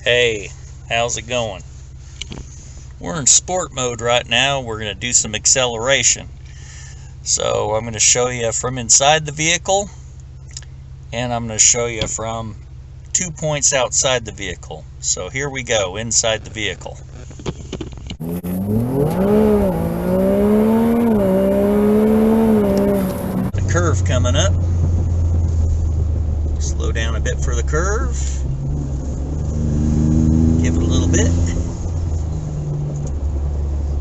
Hey, how's it going? We're in sport mode right now. We're going to do some acceleration. So I'm going to show you from inside the vehicle, and I'm going to show you from 2 points outside the vehicle. So here we go, inside the vehicle. The curve coming up. Slow down a bit for the curve. Give it a little bit.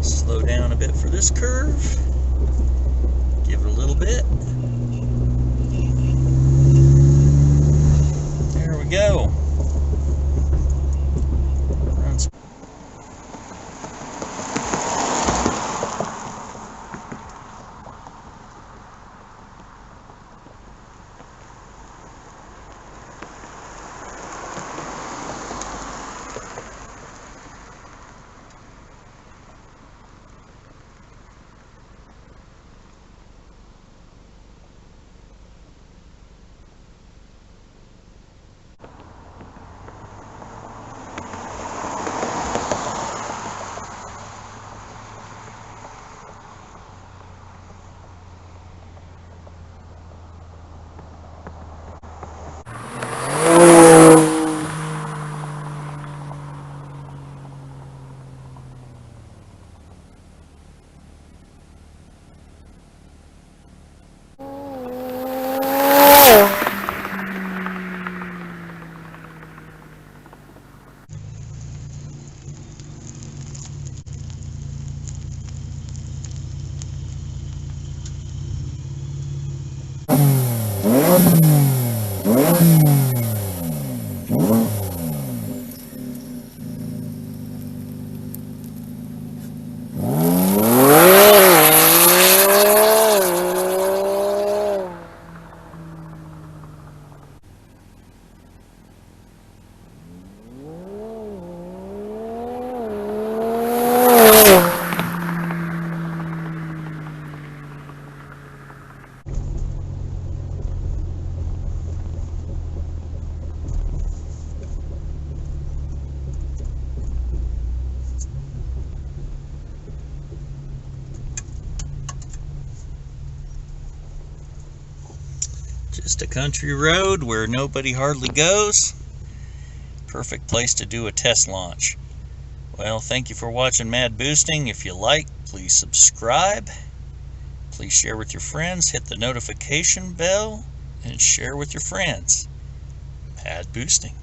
Slow down a bit for this curve. Give it a little bit. There we go. Just a country road where nobody hardly goes. Perfect place to do a test launch. Well, thank you for watching Mad Boosting. If you like, please subscribe. Please share with your friends. Hit the notification bell and share with your friends. Mad Boosting.